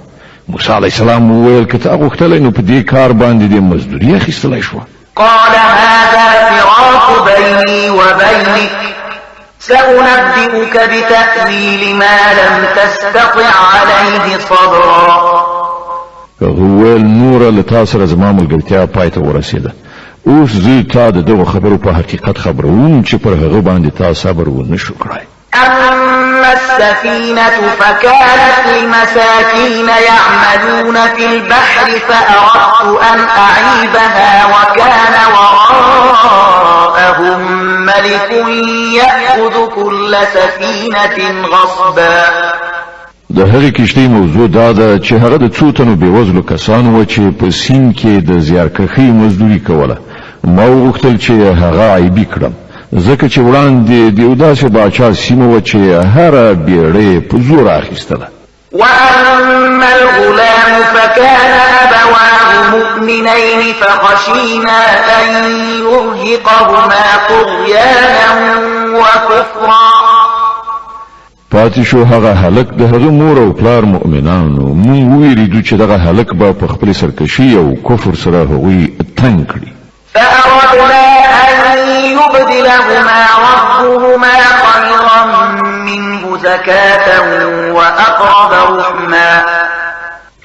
موسی علیه السلام وویل که ته غوښتلی نو په دې کار باندې دې مزدوري اخیستلی شوه. قال هذا فراق بيني وبينك سأنبئك بتأويل ما لم تستطع عليه صبرا. هغه وویل نوره له تا سره زما ملګرتیا پای ته ورسېده. اوس زه تا د دغو خبرو په حقیقت خبروم چې پر هغه باندې تا صبر ونه شو کړی. أما السفينة فكانت لمساكين يعملون في البحر فأردت أن أعيبها وكان وراءهم ملك يأخذ كل سفينة غصبا. د هغې کشتۍ موضوع دا ده چې هغه د څو تنو بېوزلو کسانو وه چې په سیند کې د زیارکښۍ مزدوري کوله. ما وغوښتل چې هغه عیبي کړم ځکه چې وړاندې د یو داسې باچا سیمه وه چې هره بیړۍ په زور اخیستله. وأما الغلام فكان أبواه مؤمنين فخشينا أن يرهقهما طغيانا وكفرا. پاتې شو هغه هلک د هغه مور او پلار مؤمنانو. موږ ویریدو چې دغه هلک به په خپلې سرکشي او کفر سره هغوی تنګ کړي. فأردنا أن يبدلهما ربهما خيرا منه زكاة وأقرب رحما.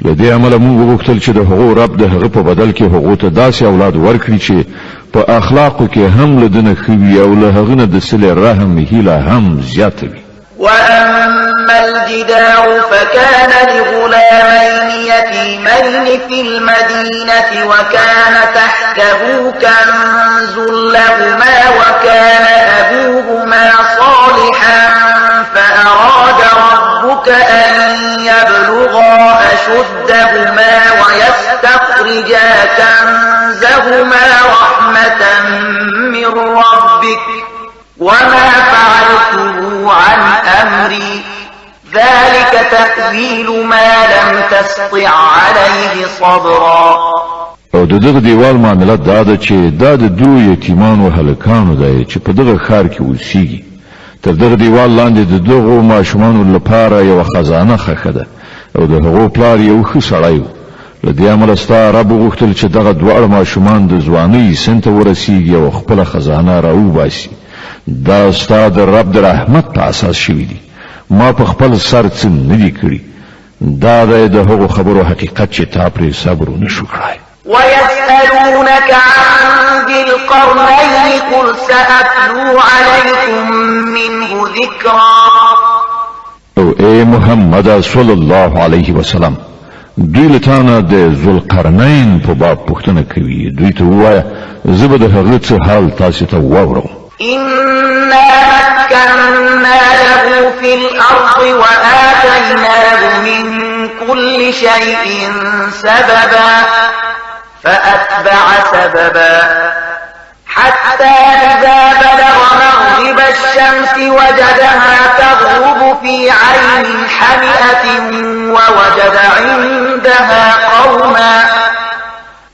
لدې عمله موږ وغوښتل چې د هغو رب د هغه په بدل کې هغو ته داسې اولاد ورکړي چې په اخلاقو کې هم له ده نه ښه وي او له هغه نه د صلې رحم هیله هم زیاته وي. وأما الجدار فكان لغلامين يتيمين في المدينة وكان تحته كنز لهما وكان أبوهما صالحا فأراد ربك أن يبلغا أشدهما ويستخرجا كنزهما رحمة من ربك وما فعلته عن أمري ذلك تأويل ما لم تستطع عليه صبرا. او دغه دیوال معاملات دا ده چې دا د دوه یتیمانو هلکانو دی چې په دغه ښار کې اوسېږي. تر دغه دیوال لاندې د دغو ماشومانو لپاره یوه خزانه ښخه ده او د هغو پلار یو ښه سړی و. له دې امله ستا رب وغوښتل چې دغه دواړه ماشومان د ځوانۍ سن ته ورسېږي او خپله خزانه راوباسي. دا ستا د رب د رحمت په اساس شوي دي. ما په خپل سر څه نه دي کړي. دا دی د هغو خبرو حقیقت چې تا پرې صبر ونه شو کړی. ويسألونك عن ذي القرنين قل سأتلو عليكم منه ذكرا. او اے محمد صلی الله علیه وسلم دوی له تانه د ذوالقرنین په باب پوښتنه کوي. دوی ته ووایه زه به د هغه څه حال تاسو ته واورم. إنا مكنا له في الأرض وآتيناه من كل شيء سببا فأتبع سببا حتى إذا بلغ مغرب الشمس وجدها تغرب في عين حمئة ووجد عندها قوما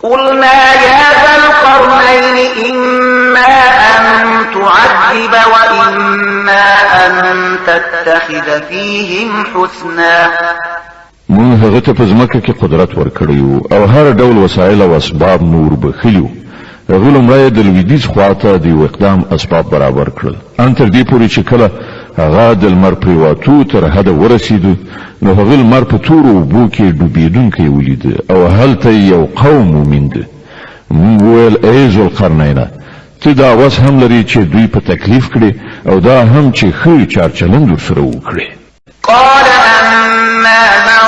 قلنا يا ذا القرنين إما أن تعذب وإما أن تتخذ فيهم حسنا. مون هغه ته په ځمکه کې قدرت ورکړیو او هر ډول وسایل او اسباب نور بخلیو. هغه لومړی د لویدیځ خواته د یو اقدام اسباب برابر کړل ان تر دې پورې چې کله هغه د لمر پریواتو تر حده ورسېد نو هغه لمر په تورو اوبو کې ډوبېدونکی ولید او هلته یو قوم وموند. موږ وویل ای ذوالقرنین ته دا اوس هم لري چې دوی په تکلیف کړي او دا هم چې ښه چارچلند ورسره وکړي. قال أما من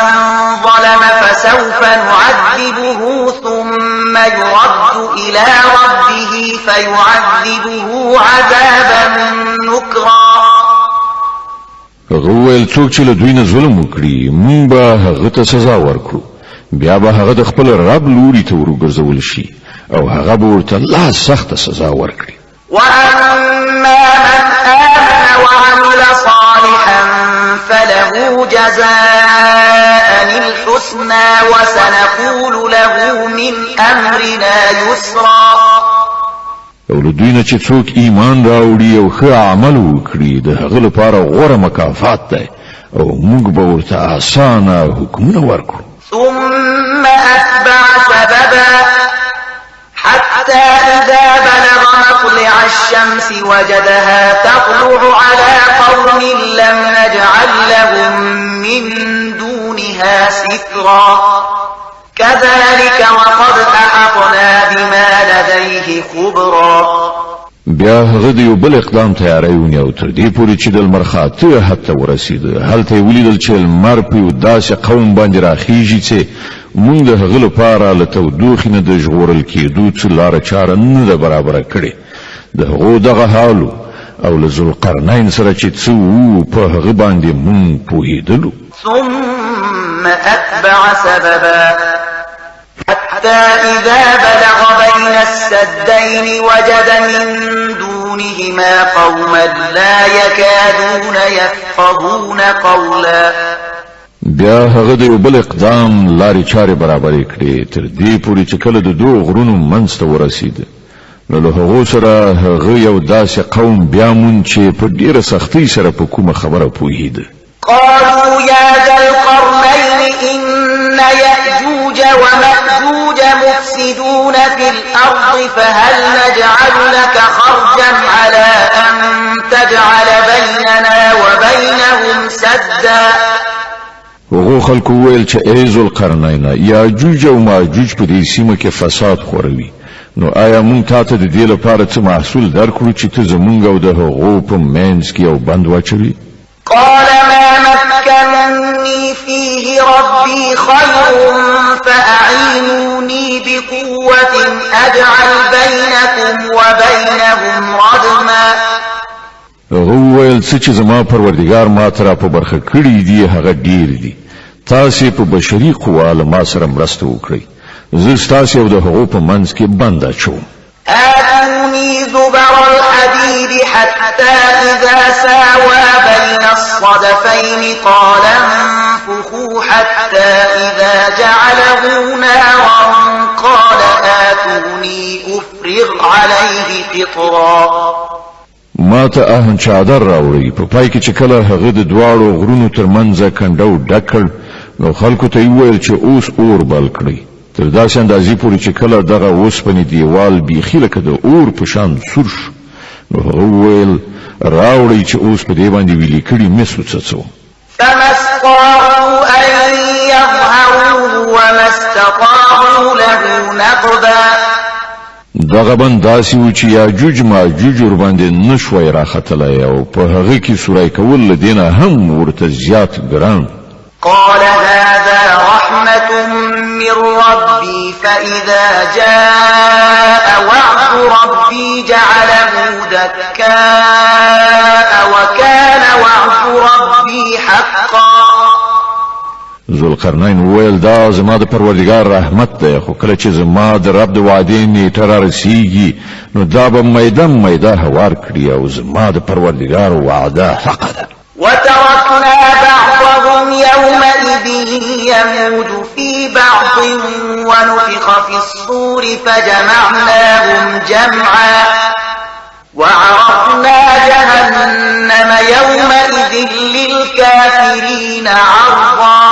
ظلم فسوف نعذبه ثم يرد إلى ربه فيعذبه عذابا نكرا. هغه ویل څوک چې له دوی نه ظلم وکړي موږ به هغه ته سزا ورکړو بیا به هغه د خپل رب لوري ته ورګرځول شي او هغه به ورته لا سخته سزا ورکړي. وأما من آمن وعمل صالحا فله جزاء الحسنى وسنقول له من أمرنا يسرا. او له دوی نه چې څوک ایمان راوړي او ښه عمل وکړي د هغه لپاره غوره مکافات دی او موږ به ورته اسانه حکمونه ورکړو. ثم أتبع سببا حتى إذا بلغ مطلع الشمس وجدها تطلع على قوم لم نجعل لهم من دونها سترا كذلك وقد أحطنا بما لديه خبرا. بیا هغه د یو بل اقدام تیاری ونیو تر دې پورې چې د لمر خاته حتی ورسید. هلته ولیدل چې لمر په یو داسې قوم باندې راخیږي چې مونږ د هغه لپاره له تودوخې نه د ژغورل کېدو څه لاره چاره نه ده برابره کړې. د هغو دغه حالو او له ذوالقرنین سره چې څه وو په هغه باندې مونږ پوهېدلو. ثم أتبع سببا حتى إذا بلغ بين السدين وجد من دونهما قوما لا يكادون يفقهون قولا. بیا هغه د یو بل اقدام لارې چارې برابرې کړې تر دې پورې چې کله د دوه غرونو منځ ته ورسېد نو له هغو سره هغه یو داسې قوم بیا مون چې په ډېره سختۍ سره په کومه خبره پوهېده. قالوا يا ذا القرنين إن يأجوج ومأجوج مفسدون في الأرض فهل نجعل لك خرجا على أن تجعل بيننا وبينهم سدا. هغو خلکو ویل چې ای ذوالقرنین یاجوج او ماجوج په دې سیمه کې فساد خوروي نو آیا مونږ تاته د دې لپاره څه محصول درکړو چې ته زمونږ او د هغو په منځ کې یو بند واچوي؟ قال ما مكنني فيه ربي خير فأعينوني بقوة أجعل بينكم وبينهم ردما. هغه ویل څه چې زما پروردګار ما ته را په برخه کړي دي هغه ډیر دي. تاسې په بشري قوا له ما سره مرسته وکړئ زه ستاسې او د هغو په منځ کې بند اچوم. آتوني زبر الحديد حتى إذا ساوى بين الصدفين قال انفخوا حتى إذا جعله نارا قال آتوني أفرغ عليه قطرا. ما ته اهن چادر راوړی په پای کې چې کله هغه د دواړو غرونو ترمنځ کنډو ډکړ نو خلکو ته ویل چې اوس اور بل کړئ تر داسې اندازې پورې چې کله دغه اوسپنې دیوال بیخي لکه د اور په شان سور شو نو هغه ویل راوړئ چې اوس په دې باندې ویلي کړي مس وڅڅوم. فما استطاعوا أن يظهروه وما استطاعوا له نقبا. دغه بند داسې و چې یاجوج ماجوج ور باندې نشوی راختلی او په هغه کې سورای کول له دې نه هم ورته زیات ګران. قال هذا رحمة من ربي فإذا جاء وعد ربي جعله دكاء وكان وعد ربي حقا. ذوالقرنین وویل دا زما د پروردګار رحمت دی، خو کله چې زما د رب د وعدې نیټه رارسیږي نو دا به میده هوار کړي او زما د پروردګار وعده حق ده. وتركنا بعضهم يومئذ يموج في بعض ونفخ في الصور فجمعناهم جمعا وعرضنا جهنم يومئذ للكافرين عرضا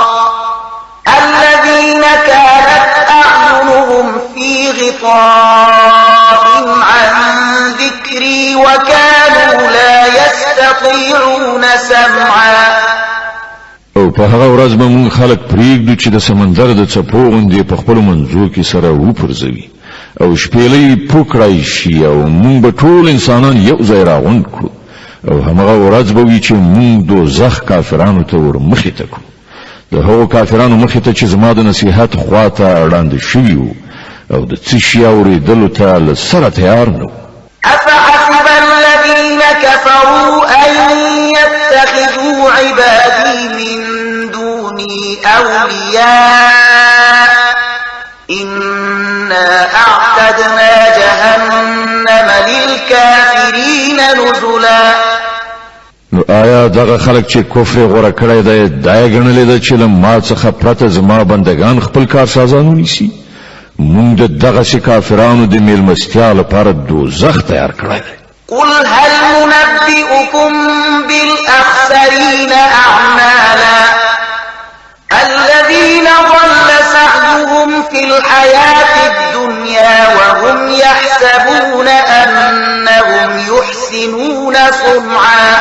الذين كانت أعينهم في غطاء عن ذكري وكانوا لا يستطيعون سمعا. او په هغه ورځ به مونږ خلک پریږدو چې د سمندر د څپو غوندې په خپلو منځو کې سره وپرځوي او شپېلۍ پوکړای شي او مونږ به ټول انسانان یو ځای راغونډ کړو او همغه ورځ به وي چې مونږ دوزخ کافرانو ته ور مخې ته کړو، د هغو کافرانو مخې ته چې زما د نصیحت خواته وړاندې شوي وو او د څه شي اورېدلو ته له سره تیار نه وو. أفحسب الذين كفروا أن يتخذوا عبادي من دوني أولياء إنا أعتدنا جهنم للكافرين نزلا. نو آیا دغه خلک چې کفر غوړه کړی دی دا ګڼلې ده چې له ما څخه پرته زما بندگان خپل کارسازان ونیسي؟ مونږ د دغسې کافرانو د میلمستیا لپاره دوزخ تیار کړی دی. قل هل ننبئكم بالأخسرين أعمالا الذين ضل سعيهم في الحياة الدنيا وهم يحسبون أنهم يحسنون صنعا.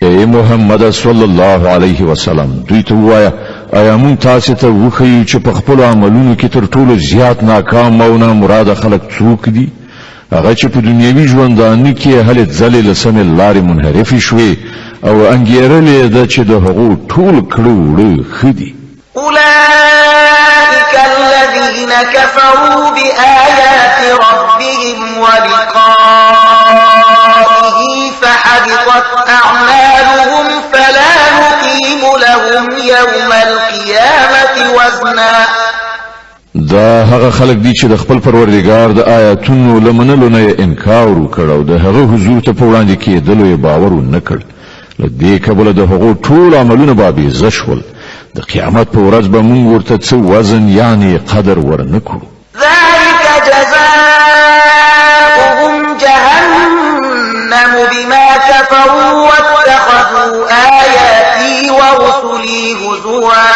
اے محمد صلی الله علیه وسلم دوی ته ووایه آیا مونږ تاسو ته وښیو چې په خپلو عملونو کې تر ټولو زیات ناکام او نامراده خلک څوک دي؟ هغه چې په دنیوي ژوندانه کې هلې ځلې له سمې لارې منحرفې شوې او انګېرلې ده چې د هغو ټول کړه وړه ښه دي. أولئك الذين كفروا بآيات ربهم ولقائه فحبطت أعمالهم فلا نقيم لهم يوم القيامة وزنا. دا هغه خلک دي چې د خپل پروردګار د آیاتونو له منلو نه انکار وکړ او د هغه حضور ته په وړاندې کېدلو یې باور ونه کړ، له دې کبله د هغو ټول عملونه به بېزه شول. د قیامت په ورځ به مونږ ورته څه وزن یعنی قدر ورنه کړو. ذلك جزاؤهم جهنم بما كفروا واتخذوا آياتي ورسلي هزوا.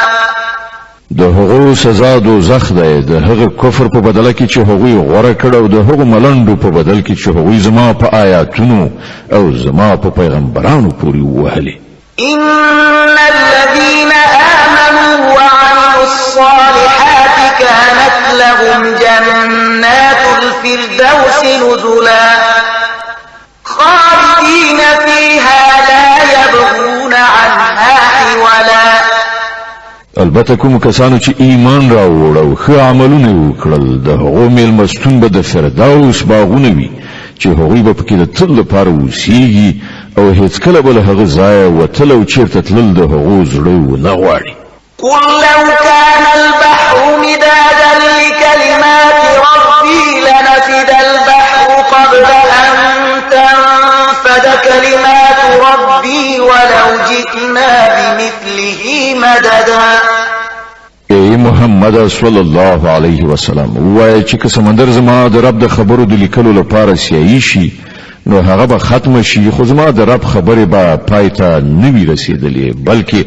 د هغو سزا دوزخ دی د هغه کفر په بدله کې چې هغوی غوره کړ او د هغو ملنډو په بدل کې چې هغوی زما په آیاتونو او زما په پیغمبرانو پورې ووهلې. إن الذين آمنوا وعملوا الصالحات كانت لهم جنات الفردوس نزلا خالدين فيها لا يبغون عنها حولا. البته کوم کسانو چې ایمان راوړ او ښه عملونه وکړل د هغو میلمستون به د فردوس باغونه وي چې هغوی به پکې د تل لپاره اوسیږي او هیڅکله به له هغه ځایه وتل او چېرته تلل د هغو زړه ونه غواړي. قل لو كان البحر مدادا لكلمات ربي لنفد البحر قبل أن تنفد كلمات ربي ولو جئنا بمثله مددا. ای محمد صلی الله علیه وسلم وایي چې که سمندر زما د رب د خبرو د لیکلو لپاره سیایي شي نو هغه به ختم شي، خو زما د رب خبرې به پای ته نه وي رسېدلې، بلکې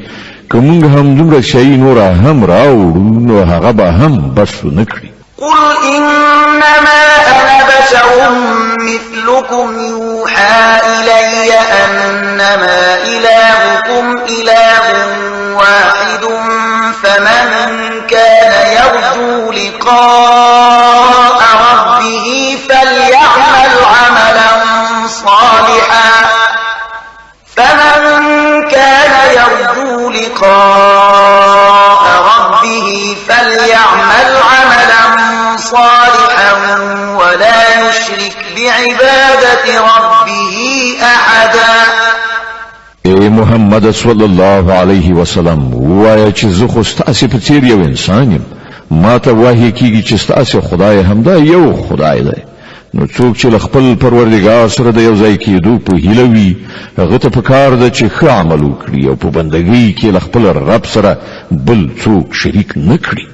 که موږ هم دومره شیۍ نوره هم راوړو نو هغه به هم بس ونه کړي. قل إنما أنا بشر مثلكم يوحى إلي أنما إلهكم إله واحد فمن كان يرجو لقاء ربه فليعمل عملا صالحا ولا يشرك بعبادة ربه أحدا. اے محمد محمد صلی الله علیه وسلم وایا چې زه خو ستاسو په څیر یو انسان یم ما ته وحی کیږي چې ستاسو خدای همدا یو خدای دی نو څوک چې خپل پروردگار سره د یو ځای کېدو په هیله وي هغه ته پکار ده چې ښه عمل وکړي او په بندګۍ کې خپل رب سره بل څوک شریک نه کړي